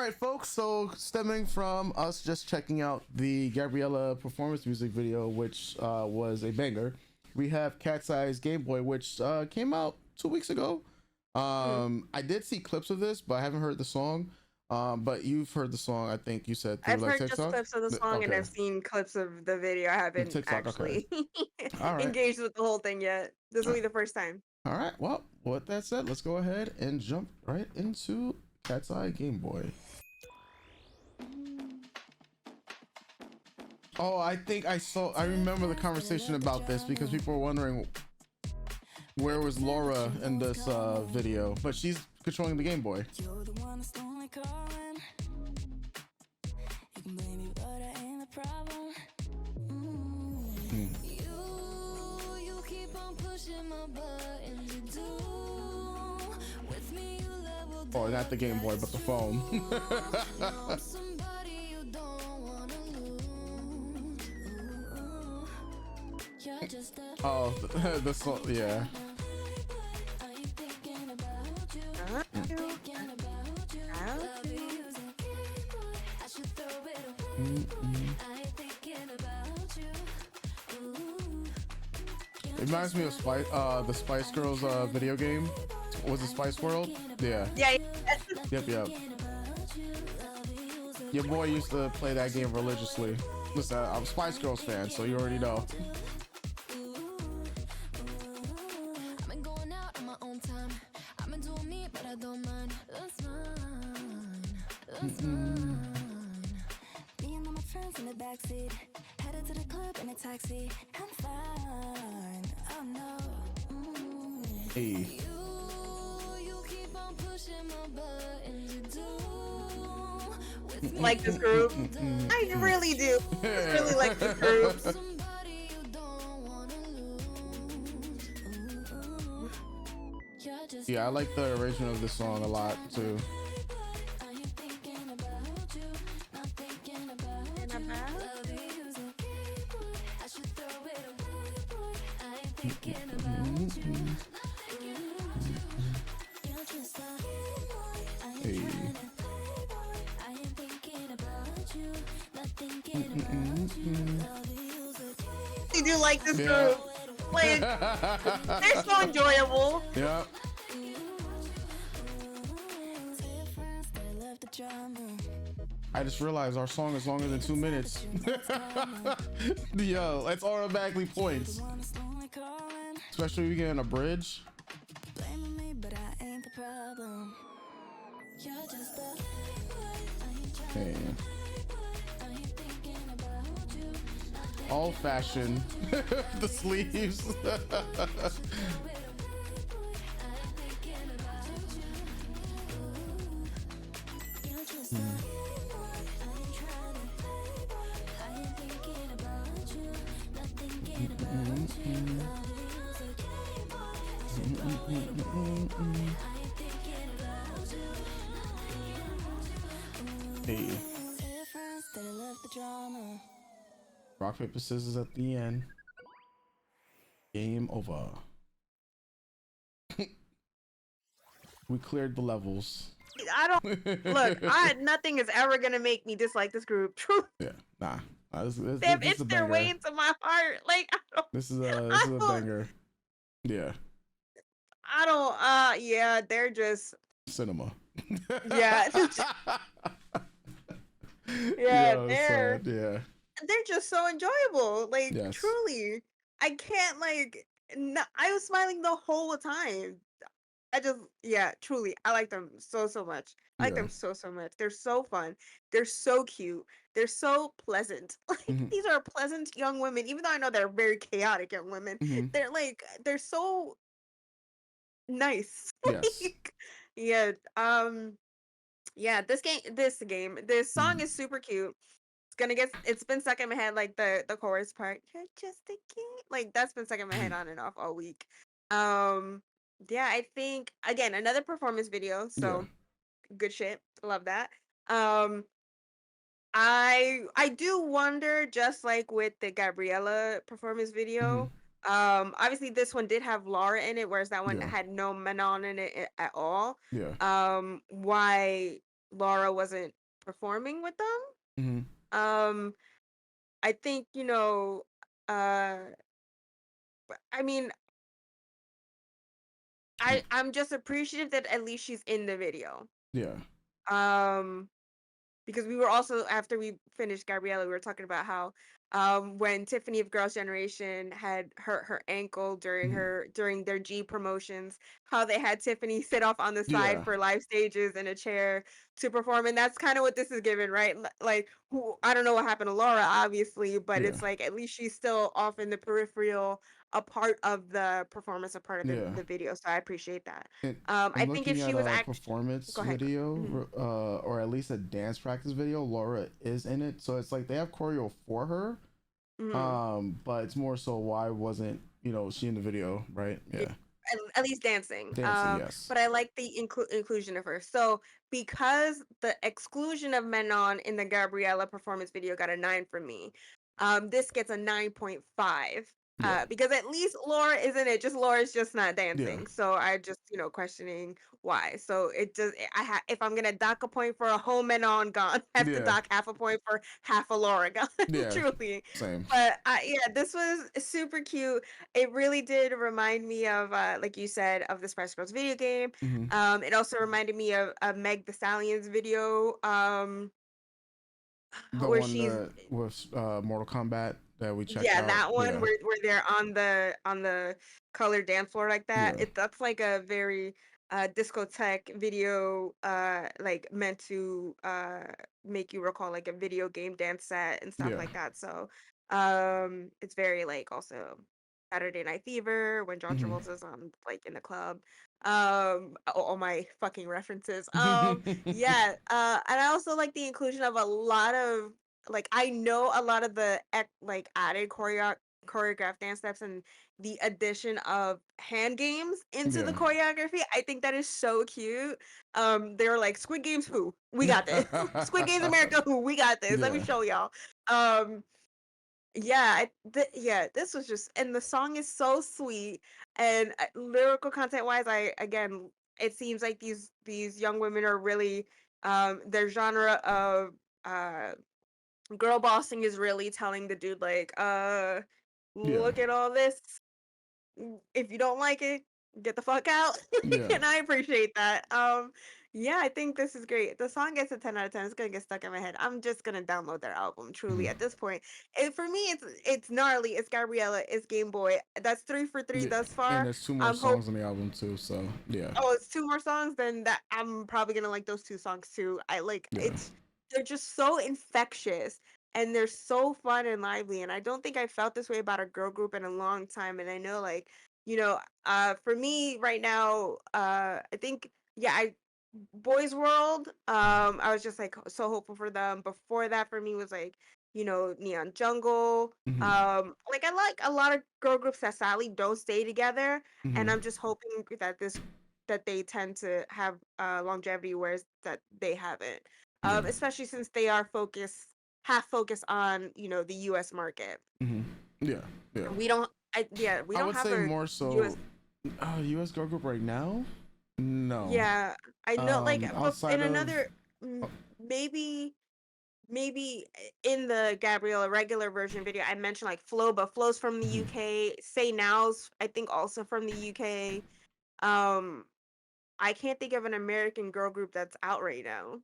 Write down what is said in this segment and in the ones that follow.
right, folks. So, stemming from us just checking out the Gabriella performance music video, which was a banger, we have KATSEYE's Gameboy, which came out 2 weeks ago. I did see clips of this, but I haven't heard the song. But you've heard the song, I think you said through I've like heard just TikTok. clips of the song and Okay, I've seen clips of the video. I the haven't TikTok. Okay, actually all right, engaged with the whole thing yet. This will be the first time. all right. Well, with that said, let's go ahead and jump right into KATSEYE Gameboy. Oh, I think I remember the conversation about this because people were wondering where was Laura in this video, but she's controlling the Game Boy. Oh, not the Game Boy, but the phone. Oh, the song, yeah. It reminds me of the Spice Girls video game. Was it Spice World? Yeah. Yeah. Yep. Your boy used to play that game religiously. Listen, I'm a Spice Girls fan, so you already know. Being on my friends in the backseat, headed to the club in a taxi. I'm fine. Oh no. Hey. You keep on pushing my buttons. You do. Like this group. I really do. I really like this group. Yeah, I like the arrangement of this song a lot too. Hey. I do like this group. Like, they're so enjoyable. Yeah. I just realized our song is longer than 2 minutes. Yo, that's automatically points. Especially if we get in a bridge. Okay. Old fashioned. The sleeves. Hey. Rock, paper, scissors at the end. Game over. We cleared the levels. I don't look. Nothing is ever gonna make me dislike this group. Yeah, nah. This It's their way into my heart. Like this is a banger. Yeah. I don't. Yeah, they're just cinema. Yeah. Yeah, yeah. They're just so enjoyable. Like Yes. truly, I can't like. I was smiling the whole time. Truly, I like them so much. I like them so much. They're so fun. They're so cute. They're so pleasant. Like these are pleasant young women, even though I know they're very chaotic young women. They're so nice. Yes. Like, yeah. This song is super cute. It's been stuck in my head, like the chorus part. You're just a kid. Like that's been stuck in my head on and off all week. Yeah, I think again another performance video, so good shit. Love that. I do wonder, just like with the Gabriella performance video. Obviously this one did have Laura in it, whereas that one had no Manon in it at all. Yeah. Why Laura wasn't performing with them. Mm-hmm. I think, uh I mean, I'm just appreciative that at least she's in the video. Yeah. Um because we were also, after we finished Gabriella, we were talking about how when Tiffany of Girls' Generation had hurt her ankle Mhm. during their G promotions, how they had Tiffany sit off on the side Yeah. for live stages in a chair to perform, and that's kind of what this is given, right? Like, I don't know what happened to Laura, obviously, but Yeah. it's like at least she's still off in the peripheral, a part of the performance, a part of Yeah. the video. So I appreciate that. And I I'm think if looking she at was a actually, performance go ahead. Mhm. video, or at least a dance practice video. Laura is in it, so it's like they have choreo for her. Mhm. But it's more so why wasn't she in the video, right? Yeah, Yeah, at least dancing. dancing, yes. But I like the inclusion of her. So because the exclusion of Menon in the Gabriella performance video got a 9 from me, this gets a 9.5. Yeah, Because at least Laura isn't it. Just Laura's just not yeah, dancing. So I just, questioning why. So it does. If I'm gonna dock a point for a whole Menon gone, I have to yeah, dock half a point for half a Laura gone. yeah. Truly. Same. But yeah, this was super cute. It really did remind me of, like you said, of the Spice Girls video game. Hmm. It also reminded me of Meg the Stallion's video, The where one she's, that with Mortal Kombat that we checked yeah, out. that one Yeah, where they're on the colored dance floor like that. yeah, That's like a very discotheque video, like meant to make you recall like a video game dance set and stuff yeah. like that. So it's very like also Saturday Night Fever when John Hmm. Travolta's on like in the club. All my fucking references. Yeah, and I also like the inclusion of a lot of, like, I know a lot of the like added choreographed dance steps and the addition of hand games into the Yeah. choreography. I think that is so cute. They were like, Squid Games who? We got this. Squid Games America who? We got this. Let me Yeah. show y'all. Um yeah, yeah, this was just, and the song is so sweet, and lyrical content wise, I again, it seems like these young women are really, their genre of uh girl bossing is really telling the dude like, Yeah. look at all this. If you don't like it, get the fuck out. Yeah. And I appreciate that. Yeah, I think this is great. The song gets a 10 out of 10. It's gonna get stuck in my head. I'm just gonna download their album, truly, Mhm. at this point. For me, it's gnarly, it's Gabriella, it's Game Boy. That's 3 for 3 Yeah. thus And far. there's two more I'm hope songs on the album too, so yeah. Oh, it's two more songs, then that I'm probably gonna like those two songs too. I like Yeah. it's They're just so infectious and they're so fun and lively. And I don't think I felt this way about a girl group in a long time. And I know, like, for me right now, I think, yeah, I Boys World, I was just like so hopeful for them. Before that for me was like, Neon Jungle. Hmm. Like, I like a lot of girl groups that sadly don't stay together, and Hmm. I'm just hoping that they tend to have longevity, whereas that they haven't. Yeah. Especially since they are half focused on, the US market. Hmm. Yeah. Yeah. We don't yeah, we I don't would have say a more US. so US girl group right now? No. Yeah, I know, like, but in Outside of another, maybe in the Gabriella regular version video, I mentioned like Flo, but Flo's from the Mhm. UK. Say Now's, I think, also from the UK. Um, I can't think of an American girl group that's out right now.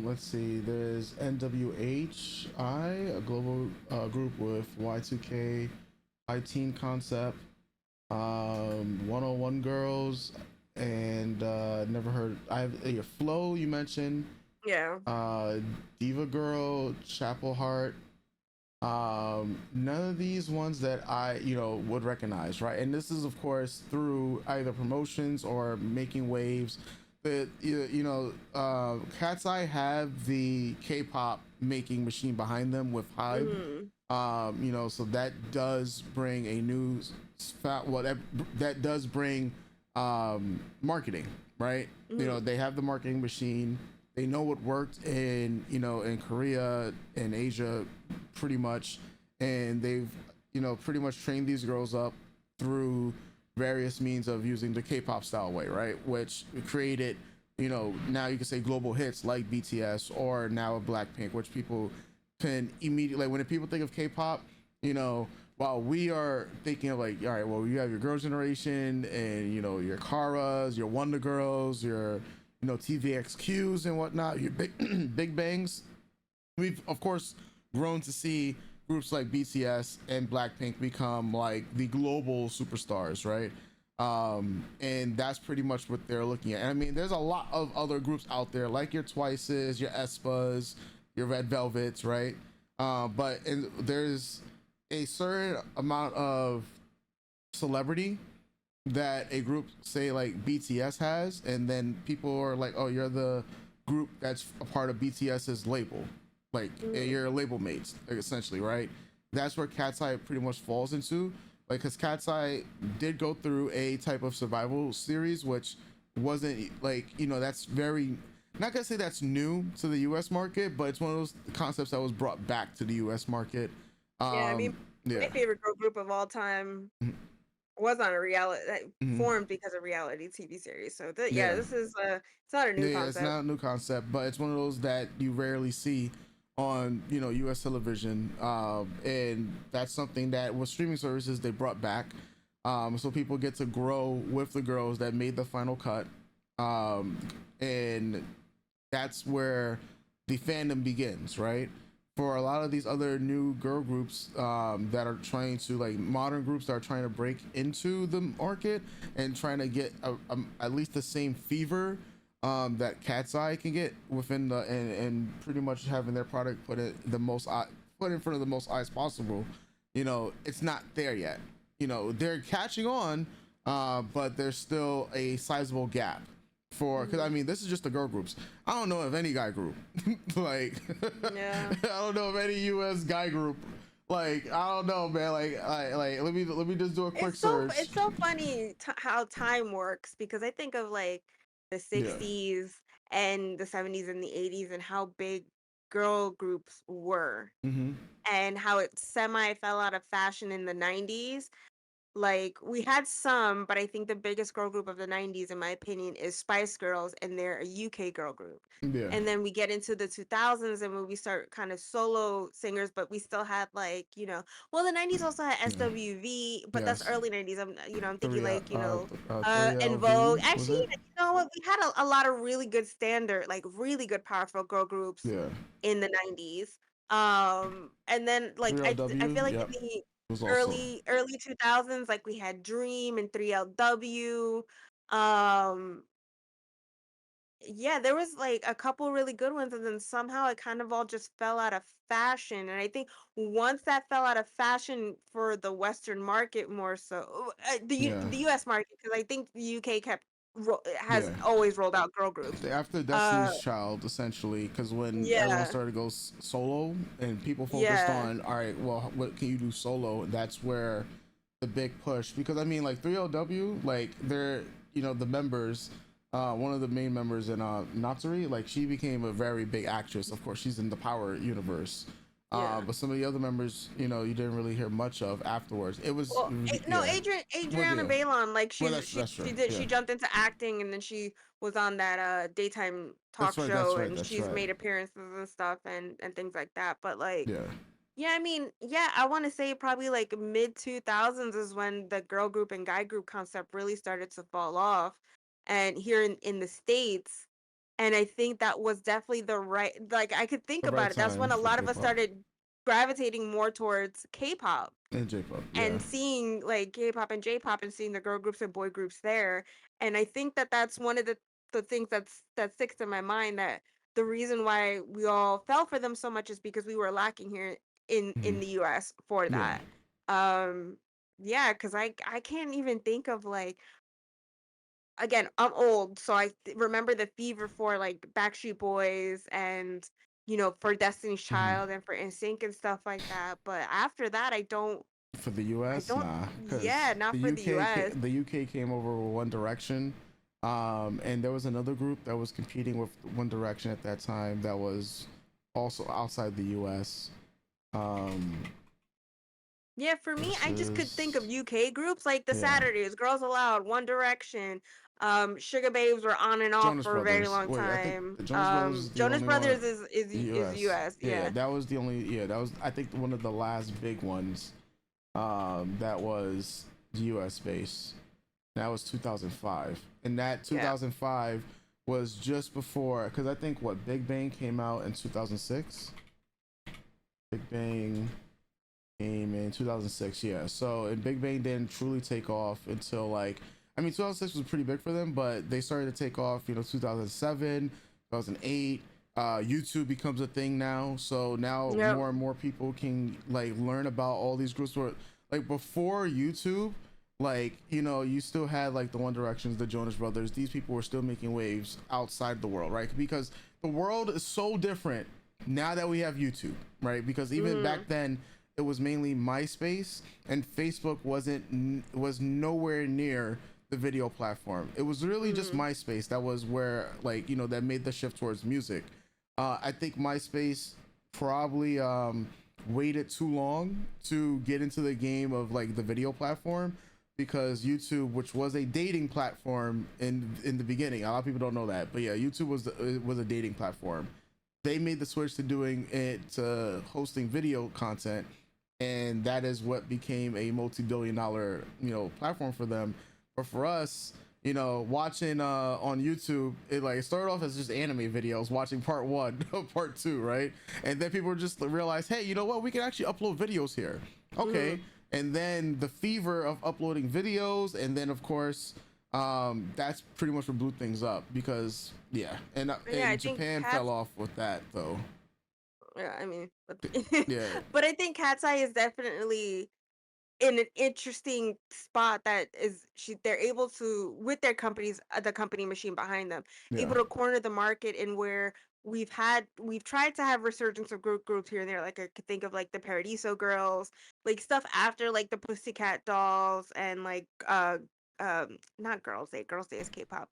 Let's see. There's NWHI, a global group with Y2K, high teen concept, 101 girls, and never heard. I have Flow. You mentioned Yeah. uh, Diva Girl, Chapel Heart. None of these ones that I would recognize, right? And this is of course through either promotions or making waves. But KATSEYE have the K-pop making machine behind them with Hybe. Hmm. So that does bring a new well, that does bring marketing, right? Hmm. They have the marketing machine. They know what worked in Korea and Asia pretty much, and they've pretty much trained these girls up through various means of using the K-pop style way, right? Which created you know, now you can say global hits like BTS or now Blackpink, which people can immediately, like when people think of K-pop, you know, while we are thinking of like, all right, well, you have your Girls' Generation and, you know, your Karas, your Wonder Girls, your, you know, TVXQs and whatnot, your big bangs. We've of course grown to see groups like BTS and Blackpink become like the global superstars, right? And that's pretty much what they're looking at. And I mean, there's a lot of other groups out there like your Twices, your aespas, your Red Velvets, right? But there's a certain amount of celebrity that a group say like BTS has, and then people are like, oh, you're the group that's a part of BTS's label, like you're label mates essentially, right? That's where KATSEYE pretty much falls into, like, because KATSEYE did go through a type of survival series which wasn't like, you know, that's very, not gonna say that's new to the US market, but it's one of those concepts that was brought back to the US market. Yeah, I mean, my favorite girl group of all time was on a reality formed because of reality TV series. So this is it's not a new concept. It's not a new concept, but it's one of those that you rarely see on, you know, US television, and that's something that with streaming services they brought back, so people get to grow with the girls that made the final cut, and that's where the fandom begins, right? For a lot of these other new girl groups that are trying to, like modern groups that are trying to break into the market and trying to get at least the same fever that KATSEYE can get within the, and pretty much having their product put in front of the most eyes possible, you know, it's not there yet. You know, they're catching on, but there's still a sizable gap for, because I mean, this is just the girl groups. I don't know of any guy group like I don't know of any US guy group, like I don't know, man, like let me just do a quick search. It's so funny how time works, because I think of like the 60s and the 70s and the 80s and how big girl groups were, and how it semi fell out of fashion in the 90s. Like, we had some, but I think the biggest girl group of the 90s, in my opinion, is Spice Girls, and they're a UK girl group. Yeah. And then we get into the 2000s, and when we start kind of solo singers, but we still had, like, you know, well, the 90s also had SWV, but that's early 90s. I'm thinking like, you know, and Vogue. Actually, you know what? We had a lot of really good standard, like really good, powerful girl groups in the 90s. And then like I feel like in the early 2000s, like we had Dream and 3LW. Yeah, there was like a couple really good ones, and then somehow it kind of all just fell out of fashion. And I think once that fell out of fashion for the Western market, more so the US market, because I think the UK has always rolled out girl groups after Destiny's Child, essentially, because when everyone started to go solo and people focused on, all right, well, what can you do solo? That's where the big push, because I mean, like 3LW, like they're, you know, the members, one of the main members in Natsuri, like she became a very big actress. Of course, she's in the Power universe. But some of the other members, you know, you didn't really hear much of afterwards. It was Adriana Balon, like she jumped into acting, and then she was on that daytime talk show, and she's made appearances and stuff and things like that. But like, I mean, I want to say probably like mid 2000s is when the girl group and guy group concept really started to fall off, and here in the States. And I think that was definitely the right, like I could think about it. That's when a lot of us started gravitating more towards K-pop and J-pop, and seeing like K-pop and J-pop, and seeing the girl groups and boy groups there. And I think that that's one of the things that sticks in my mind, that the reason why we all fell for them so much is because we were lacking here in the US for that. Because I can't even think of like, again, I'm old, so I remember the fever for like Backstreet Boys and, you know, for Destiny's Child and for NSYNC and stuff like that. But after that, I don't. For the US, nah. Not for the US. The UK came over with One Direction, and there was another group that was competing with One Direction at that time that was also outside the US. Yeah, for me, I just could think of UK groups like the Saturdays, Girls Aloud, One Direction, Sugar Babes were on and off Jonas for a very Brothers. long Wait, I time. think Jonas Brothers is the Jonas only Brothers one. is US. Yeah, that was the only. Yeah, that was I think one of the last big ones. That was US based. That was 2005, and that 2005 was just before, because I think what Big Bang came out in 2006. Big Bang came in 2006, yeah. So and Big Bang didn't truly take off until like, I mean, 2006 was pretty big for them, but they started to take off, 2007, 2008. YouTube becomes a thing now, so now more and more people can like learn about all these groups. Where like before YouTube, like you still had like the One Directions, the Jonas Brothers. These people were still making waves outside the world, right? Because the world is so different now that we have YouTube, right? Because even back then it was mainly MySpace, and Facebook was nowhere near the video platform. It was really just MySpace that was where like that made the shift towards music. I think MySpace probably waited too long to get into the game of like the video platform, because YouTube, which was a dating platform in the beginning, a lot of people don't know that, but yeah, YouTube was a dating platform. They made the switch to doing it to hosting video content, and that is what became a multi-billion-dollar platform for them. But for us, watching on YouTube, it started off as just anime videos, watching part 1 part 2, right? And then people just realized, hey, you know what, we can actually upload videos here. Okay. And then the fever of uploading videos, and then of course that's pretty much what blew things up, because and Japan fell off with that though. Yeah, I mean, but, Yeah. but I think KATSEYE is definitely in an interesting spot, that they're able to, with their companies, the company machine behind them, able to corner the market in where we've tried to have resurgence of groups here and there. Like I could think of like the Paradiso Girls, like stuff after like the Pussycat Dolls, and like not Girls Day is K-pop.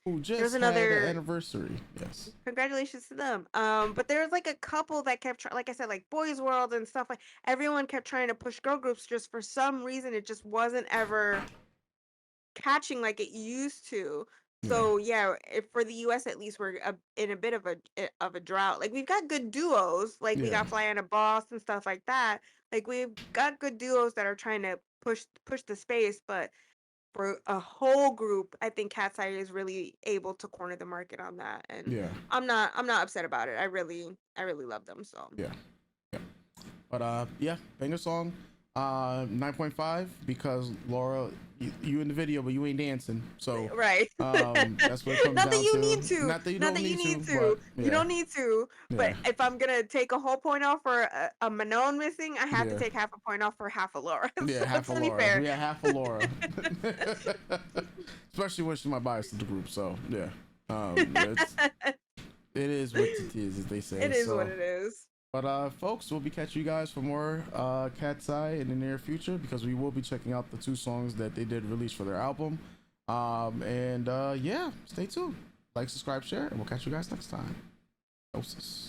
Who just there's had another an anniversary. Yes. Congratulations to them. But there's like a couple that kept like I said, like Boys World and stuff. Like everyone kept trying to push girl groups, just for some reason it just wasn't ever catching like it used to. So yeah, for the US at least, we're in a bit of a drought. Like we've got good duos, like we got Flyana Boss and stuff like that. Like we've got good duos that are trying to push the space, but for a whole group, I think KATSEYE is really able to corner the market on that, and I'm not upset about it. I really love them. So yeah. But banger song. 9.5, because Laura, you in the video, but you ain't dancing. So right. That's what it comes Not down that you to. need to. Not that you Not don't that you need need to. to. But, You don't need to. But Yeah. if I'm gonna take a whole point off for a Manon missing, I have to take half a point off for half a Laura. Yeah, So half it's a only Laura. fair. Yeah, half a Laura. Especially when she's my bias to the group. So yeah, it is what it is, as they say. It is what it is. But folks, we'll be catching you guys for more KATSEYE in the near future, because we will be checking out the 2 songs that they did release for their album. Stay tuned. Like, subscribe, share, and we'll catch you guys next time. Doses.